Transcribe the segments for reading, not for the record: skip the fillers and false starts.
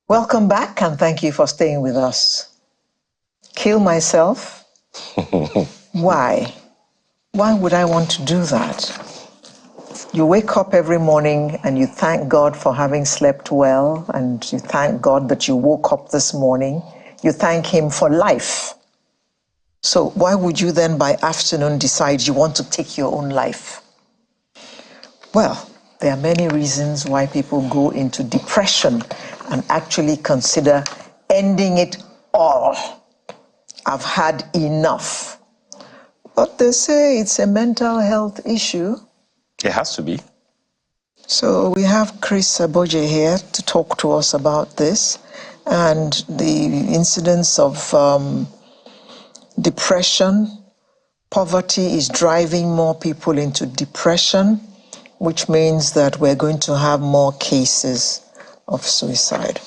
Welcome back, and thank you for staying with us. Kill myself? Why? Why would I want to do that? You wake up every morning and you thank God for having slept well, and you thank God that you woke up this morning. You thank Him for life. So why would you then by afternoon decide you want to take your own life? Well, there are many reasons why people go into depression and actually consider ending it all. I've had enough. But they say it's a mental health issue. It has to be. So we have Chris Aboje here to talk to us about this and the incidence of depression. Poverty is driving more people into depression, which means that we're going to have more cases of suicide.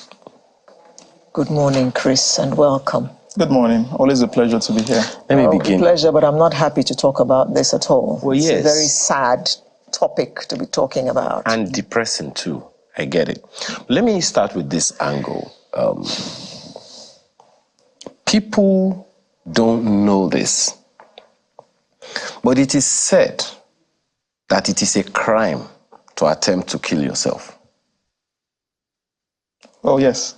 Good morning, Chris, and welcome. Good morning. Always a pleasure to be here. Let me begin. Pleasure, but I'm not happy to talk about this at all. Well, it's yes. a very sad topic to be talking about. And depressing too. I get it. Let me start with this angle. People don't know this, but it is said that it is a crime to attempt to kill yourself. Oh, yes.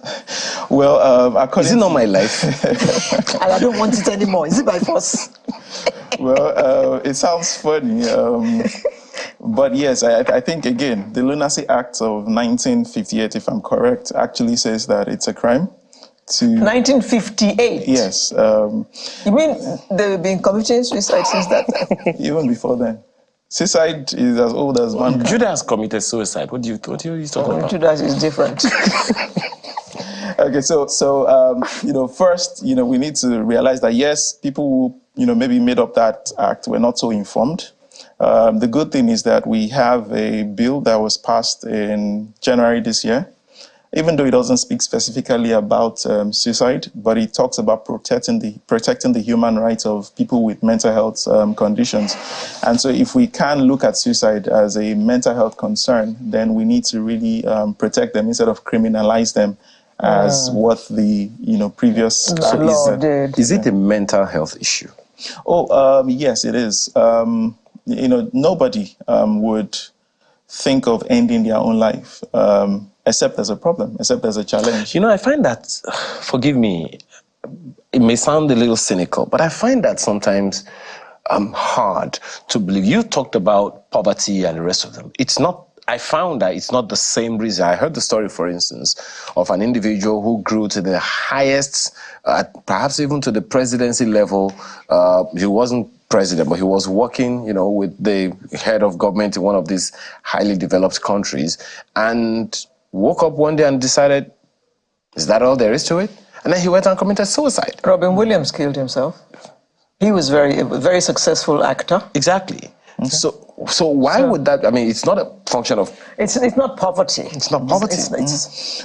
Well, is it not my life? And I don't want it anymore. Is it by force? Well, it sounds funny. But yes, I think, again, the Lunacy Act of 1958, if I'm correct, actually says that it's a crime to... 1958? Yes. You mean they've been committing suicide since that time? Even before then. Suicide is as old as mankind. Judas committed suicide. What are you talking about? Judas is different. Okay, so first, we need to realize that, yes, people who, maybe made up that act were not so informed. The good thing is that we have a bill that was passed in January this year, even though it doesn't speak specifically about suicide, but it talks about protecting the human rights of people with mental health conditions. And so if we can look at suicide as a mental health concern, then we need to really protect them instead of criminalize them as what the previous law did. Is it a mental health issue? Oh, yes, it is. Nobody would think of ending their own life except as a problem, except as a challenge. I find that, forgive me, it may sound a little cynical, but I find that sometimes hard to believe. You talked about poverty and the rest of them. I found that it's not the same reason. I heard the story, for instance, of an individual who grew to the highest, perhaps even to the presidency level. He wasn't president, but he was working, with the head of government in one of these highly developed countries, and woke up one day and decided, is that all there is to it? And then he went and committed suicide. Robin Williams killed himself. He was a very successful actor. Exactly. Okay. So why would that? I mean, it's not a function of... It's not poverty. It's not poverty.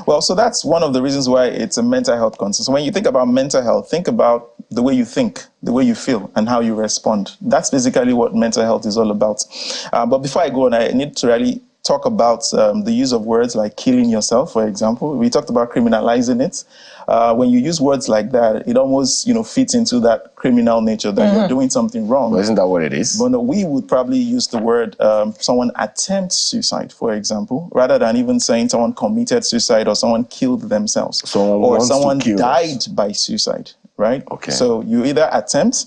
Well, so that's one of the reasons why it's a mental health concern. So when you think about mental health, think about the way you think, the way you feel, and how you respond. That's basically what mental health is all about. But before I go on, I need to really talk about the use of words like killing yourself, for example. We talked about criminalizing it. When you use words like that, it almost, fits into that criminal nature that you're doing something wrong. Well, isn't that what it is? But no, we would probably use the word someone attempts suicide, for example, rather than even saying someone committed suicide or someone killed themselves or someone died by suicide. Right? Okay. So you either attempt,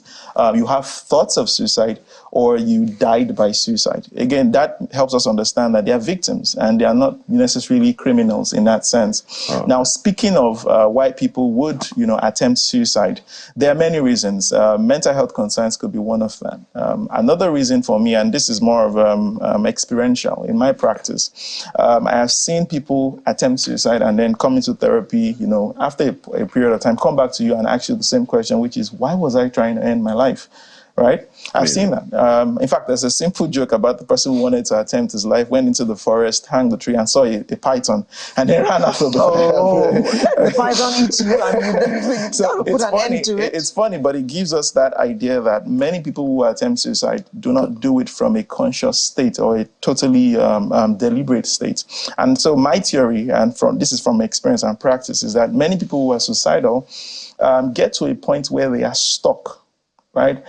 you have thoughts of suicide, or you died by suicide. Again, that helps us understand that they are victims and they are not necessarily criminals in that sense. Oh. Now, speaking of why people would, attempt suicide, there are many reasons. Mental health concerns could be one of them. Another reason for me, and this is more of experiential in my practice, I have seen people attempt suicide and then come into therapy, after a period of time, come back to you and ask you the same question, which is, why was I trying to end my life? right? I've seen that. In fact, there's a simple joke about the person who wanted to attempt his life, went into the forest, hung the tree, and saw a python, and then ran after the the python eats you, and you so gotta put an end to it. It's funny, but it gives us that idea that many people who attempt suicide do not do it from a conscious state or a totally deliberate state. And so my theory, and this is from experience and practice, is that many people who are suicidal get to a point where they are stuck. Right?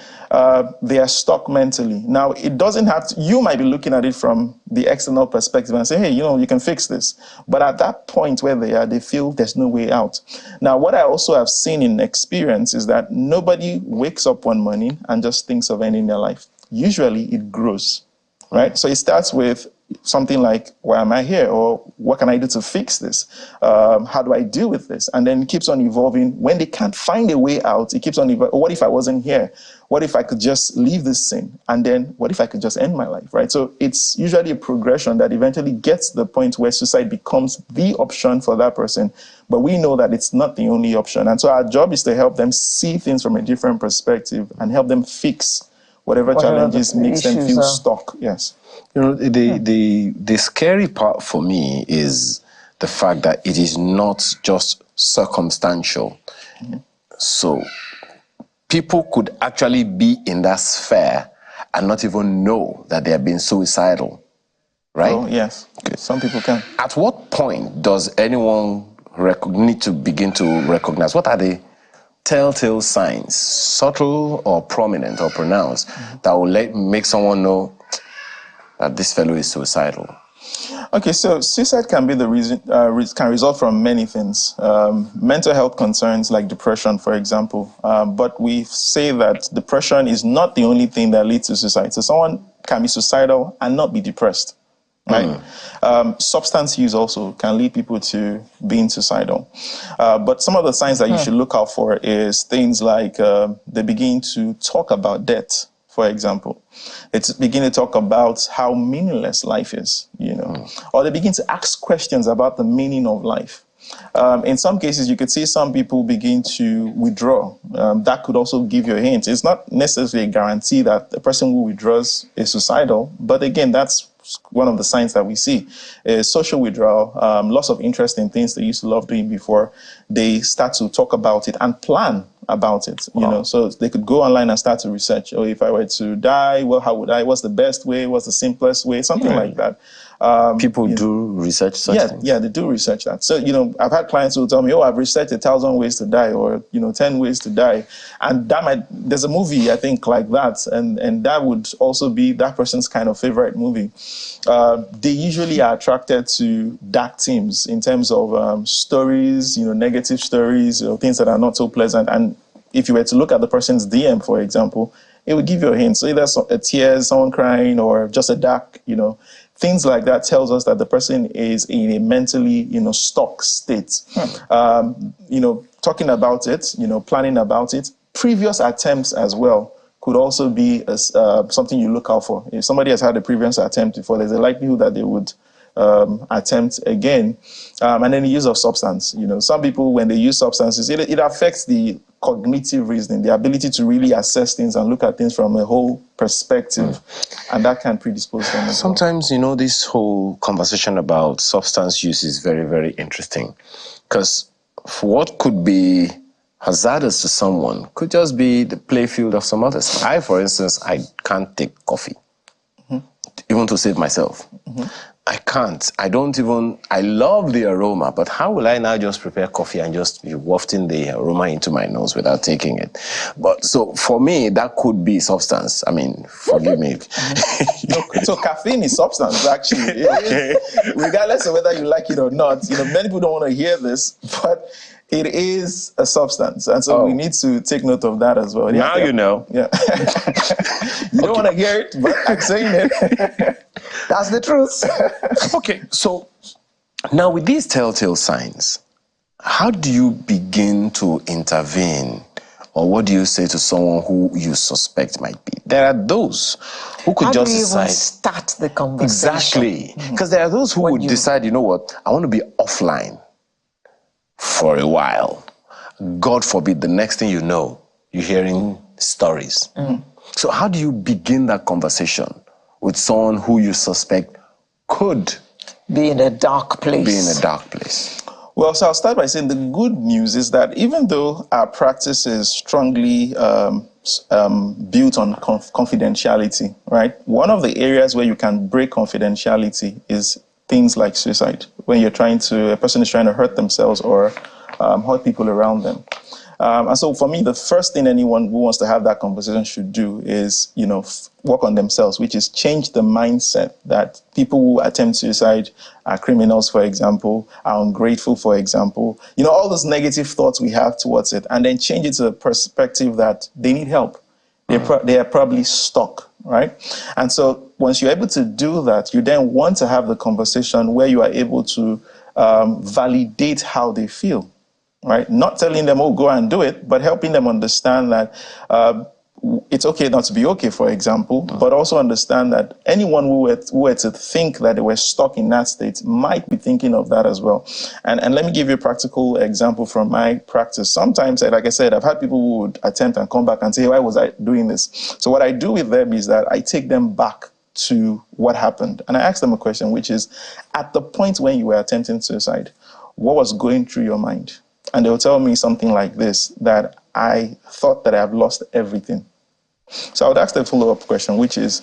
They are stuck mentally. Now, it doesn't have to, you might be looking at it from the external perspective and say, hey, you can fix this. But at that point where they are, they feel there's no way out. Now, what I also have seen in experience is that nobody wakes up one morning and just thinks of ending their life. Usually it grows, right? So it starts with something like, why am I here? Or what can I do to fix this? How do I deal with this? And then it keeps on evolving. When they can't find a way out, it keeps on evolving. What if I wasn't here? What if I could just leave this sin? And then what if I could just end my life, right? So it's usually a progression that eventually gets to the point where suicide becomes the option for that person. But we know that it's not the only option. And so our job is to help them see things from a different perspective and help them fix whatever challenges makes them feel stuck. Yes. The scary part for me is the fact that it is not just circumstantial. So people could actually be in that sphere and not even know that they are being suicidal, right? Oh, yes. Okay. Some people can. At what point does anyone need to begin to recognize? What are the telltale signs, subtle or prominent or pronounced, that will make someone know that this fellow is suicidal? Okay, so suicide can be the reason, can result from many things. Mental health concerns like depression, for example. But we say that depression is not the only thing that leads to suicide. So someone can be suicidal and not be depressed, right? Substance use also can lead people to being suicidal. But some of the signs that you should look out for is things like they begin to talk about death. For example, it's begin to talk about how meaningless life is, or they begin to ask questions about the meaning of life. In some cases, you could see some people begin to withdraw. That could also give you a hint. It's not necessarily a guarantee that the person who withdraws is suicidal, but again, that's one of the signs that we see is social withdrawal, loss of interest in things they used to love doing before. They start to talk about it and plan about it, so they could go online and start to research. Oh, if I were to die, well, how would I? What's the best way? What's the simplest way? Something like that. People do research such things. Yeah, they do research that. So, I've had clients who tell me, I've researched 1,000 ways to die, or, 10 ways to die. And there's a movie, I think, like that. And that would also be that person's kind of favorite movie. They usually are attracted to dark themes in terms of stories, negative stories, things that are not so pleasant. And if you were to look at the person's DM, for example, it would give you a hint. So either a tear, someone crying, or just a dark, things like that tells us that the person is in a mentally, stuck state. Talking about it, planning about it. Previous attempts as well could also be something you look out for. If somebody has had a previous attempt before, there's a likelihood that they would attempt again. And then the use of substance. Some people, when they use substances, it affects the cognitive reasoning, the ability to really assess things and look at things from a whole perspective. And that can predispose them. Sometimes, this whole conversation about substance use is very, very interesting. Because what could be hazardous to someone could just be the playfield of some others. I, for instance, I can't take coffee, even to save myself. I can't. I love the aroma, but how will I now just prepare coffee and just be wafting the aroma into my nose without taking it? But so for me, that could be substance. I mean, forgive me. So caffeine is substance, actually. Regardless of whether you like it or not. Many people don't want to hear this, but it is a substance. And so we need to take note of that as well. Now you know. Yeah. You don't want to hear it, but I'm saying it. That's the truth. Okay, so now with these telltale signs, how do you begin to intervene? Or what do you say to someone who you suspect might be? There are those who could just decide. How do you even start the conversation? Exactly. Because there are those who would decide, I want to be offline for a while. God forbid, the next thing you know, you're hearing stories. So how do you begin that conversation with someone who you suspect could be in a dark place? Be in a dark place. Well, so I'll start by saying the good news is that even though our practice is strongly built on confidentiality, right? One of the areas where you can break confidentiality is things like suicide, when a person is trying to hurt themselves or hurt people around them. And so for me, the first thing anyone who wants to have that conversation should do is, work on themselves, which is change the mindset that people who attempt suicide are criminals, for example, are ungrateful, for example. All those negative thoughts we have towards it, and then change it to the perspective that they need help. They are probably stuck, right? And so once you're able to do that, you then want to have the conversation where you are able to validate how they feel. Right? Not telling them, oh, go and do it, but helping them understand that it's okay not to be okay, for example, but also understand that anyone who were to think that they were stuck in that state might be thinking of that as well. And let me give you a practical example from my practice. Sometimes, like I said, I've had people who would attempt and come back and say, why was I doing this? So what I do with them is that I take them back to what happened. And I ask them a question, which is, at the point when you were attempting suicide, what was going through your mind? And they'll tell me something like this, that I thought that I have lost everything. So I would ask the follow-up question, which is,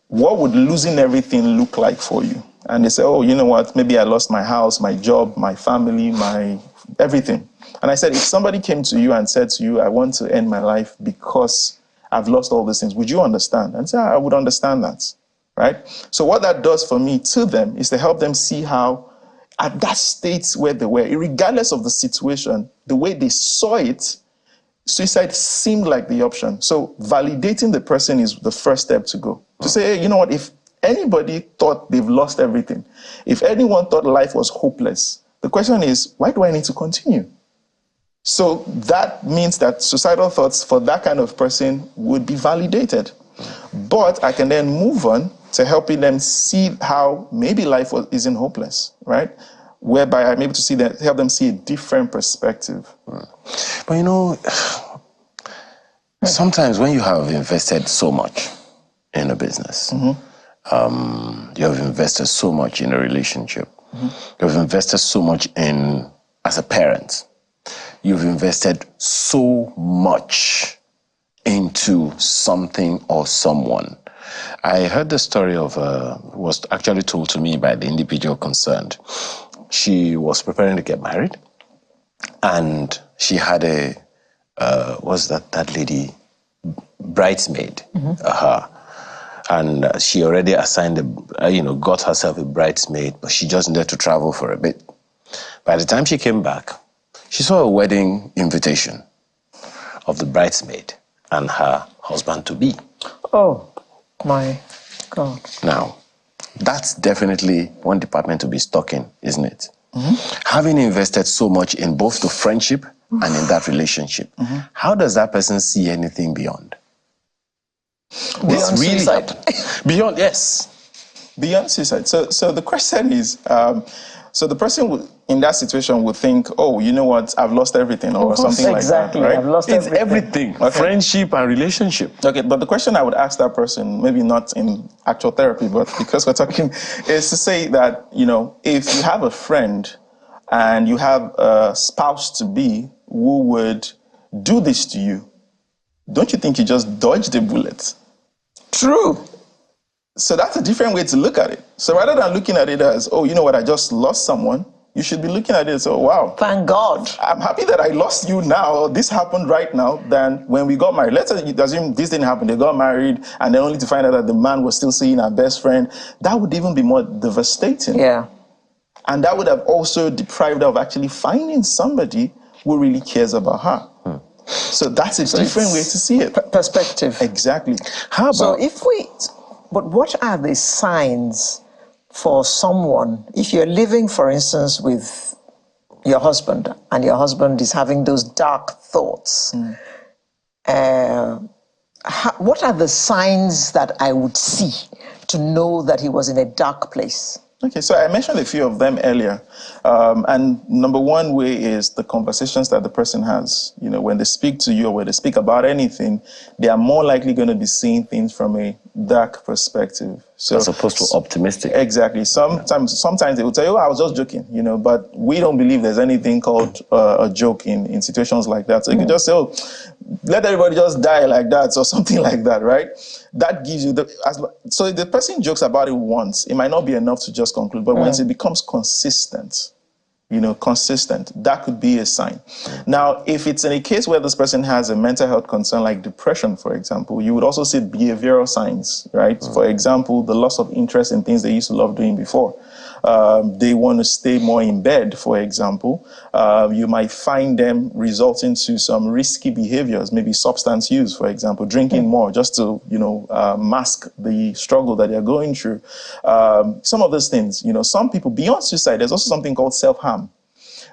what would losing everything look like for you? And they say, oh, you know what? Maybe I lost my house, my job, my family, my everything. And I said, if somebody came to you and said to you, I want to end my life because I've lost all these things, would you understand? And say, I would understand that, right? So what that does for me to them is to help them see how at that state where they were, regardless of the situation, the way they saw it, suicide seemed like the option. So validating the person is the first step to go. To say, hey, you know what, if anybody thought they've lost everything, if anyone thought life was hopeless, the question is, why do I need to continue? So that means that suicidal thoughts for that kind of person would be validated. But I can then move on to helping them see how maybe life isn't hopeless, right? Whereby I'm able to help them see a different perspective. But sometimes when you have invested so much in a business, you have invested so much in a relationship, you've invested so much as a parent, you've invested so much into something or someone. I heard the story of, was actually told to me by the individual concerned. She was preparing to get married, and she had that lady, bridesmaid, and she already assigned, got herself a bridesmaid, but she just needed to travel for a bit. By the time she came back, she saw a wedding invitation of the bridesmaid and her husband-to-be. Oh, my God. Now, that's definitely one department to be stuck in, isn't it? Having invested so much in both the friendship and in that relationship, how does that person see anything beyond? Beyond really suicide. Beyond, yes. Beyond suicide. So the question is, so the person in that situation would think, oh, you know what, I've lost everything or something like that, right? I've lost It's everything. Okay. Friendship and relationship. Okay, but the question I would ask that person, maybe not in actual therapy, but because we're talking, is to say that, if you have a friend and you have a spouse-to-be who would do this to you, don't you think you just dodged the bullet? True. So that's a different way to look at it. So rather than looking at it as, oh, you know what, I just lost someone, you should be looking at it as, oh, wow. Thank God. I'm happy that I lost you now, or this happened right now, than when we got married. Let's assume this didn't happen. They got married, and then only to find out that the man was still seeing her best friend. That would even be more devastating. Yeah. And that would have also deprived her of actually finding somebody who really cares about her. So that's a different way to see it. Perspective. Exactly. How about... But what are the signs for someone, if you're living, for instance, with your husband, and your husband is having those dark thoughts, what are the signs that I would see to know that he was in a dark place? Okay, so I mentioned a few of them earlier. And number one way is the conversations that the person has. You know, when they speak to you or when they speak about anything, they are more likely going to be seeing things from a dark perspective. So, as opposed to optimistic. Exactly. Sometimes they will tell you, oh, I was just joking, you know, but we don't believe there's anything called a joke in situations like that. So you can just say, oh, let everybody just die like that or something like that, right? That gives you so if the person jokes about it once, it might not be enough to just conclude, but once it becomes consistent, that could be a sign. Now, if it's in a case where this person has a mental health concern like depression, for example, you would also see behavioral signs, right? For example, the loss of interest in things they used to love doing before. They want to stay more in bed, for example. You might find them resorting to some risky behaviors, maybe substance use, for example, drinking more just to, mask the struggle that they're going through. Some of those things, some people, beyond suicide, there's also something called self-harm,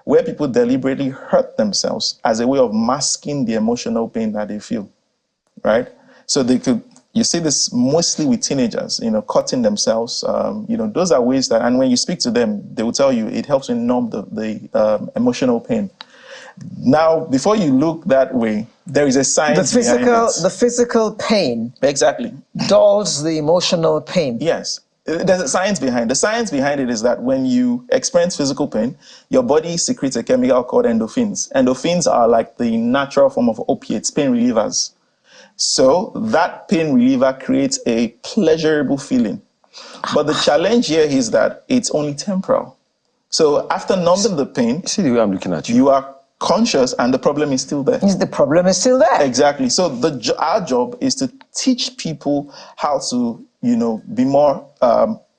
where people deliberately hurt themselves as a way of masking the emotional pain that they feel, right? So you see this mostly with teenagers, cutting themselves. Those are ways that, and when you speak to them, they will tell you it helps to numb the emotional pain. Now, before you look that way, there is a science behind it. The physical pain. Exactly. Dulls the emotional pain. Yes. There's a science behind it. The science behind it is that when you experience physical pain, your body secretes a chemical called endorphins. Endorphins are like the natural form of opiates, pain relievers. So that pain reliever creates a pleasurable feeling. But the challenge here is that it's only temporal. So after numbing the pain, see the way I'm looking at you. You are conscious and the problem is still there. The problem is still there. Exactly. So our job is to teach people how to, be more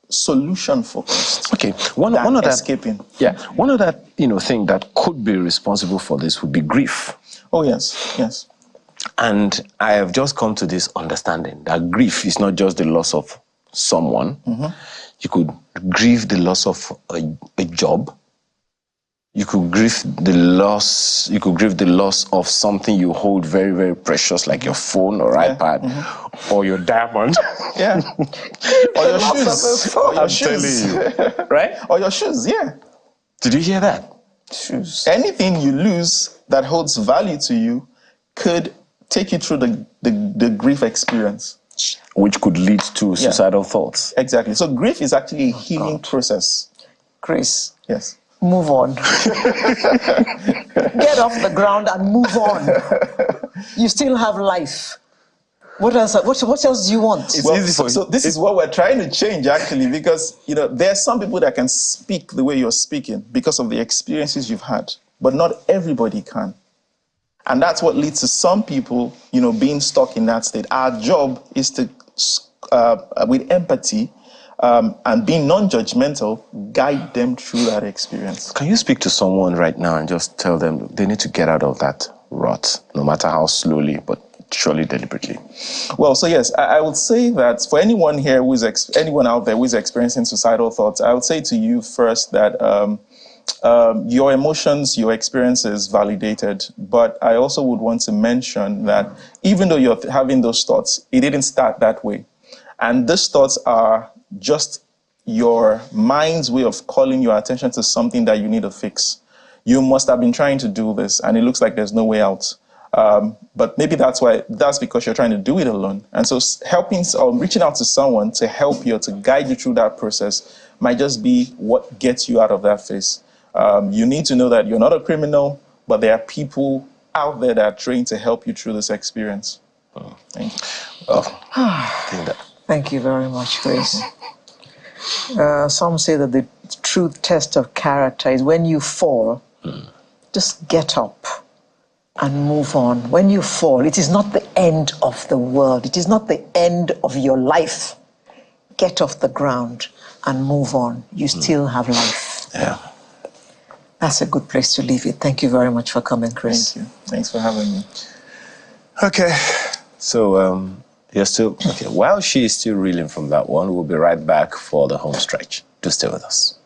solution focused. Okay. One of that escaping. Yeah. One of that thing that could be responsible for this would be grief. Oh yes, yes. And I have just come to this understanding that grief is not just the loss of someone. Mm-hmm. You could grieve the loss of a job. You could grieve the loss. You could grieve the loss of something you hold very, very precious, like your phone or iPad, or your diamond. Yeah. Or your shoes. Or your shoes. Telling you, right? Or your shoes. Yeah. Did you hear that? Shoes. Anything you lose that holds value to you could take you through the grief experience, which could lead to suicidal thoughts. Exactly. So grief is actually a healing process. Chris. Yes. Move on. Get off the ground and move on. You still have life. What else? What else do you want? It's easy for you. So this is what we're trying to change, actually, because there are some people that can speak the way you're speaking because of the experiences you've had, but not everybody can. And that's what leads to some people, being stuck in that state. Our job is to, with empathy, and being non-judgmental, guide them through that experience. Can you speak to someone right now and just tell them they need to get out of that rut, no matter how slowly, but surely deliberately? Well, so yes, I would say that for anyone here anyone out there who is experiencing suicidal thoughts, I would say to you first that your emotions, your experiences validated. But I also would want to mention that even though you're having those thoughts, it didn't start that way. And these thoughts are just your mind's way of calling your attention to something that you need to fix. You must have been trying to do this and it looks like there's no way out. But maybe that's because you're trying to do it alone. And so helping or reaching out to someone to help you or to guide you through that process might just be what gets you out of that phase. You need to know that you're not a criminal, but there are people out there that are trained to help you through this experience. Thank you. Thank you very much, Chris. Some say that the true test of character is when you fall, just get up and move on. When you fall, it is not the end of the world. It is not the end of your life. Get off the ground and move on. You still have life. Yeah. That's a good place to leave it. Thank you very much for coming, Chris. Thank you. Thanks for having me. Okay. So, you're still... Okay, while she is still reeling from that one, we'll be right back for the home stretch. Do stay with us.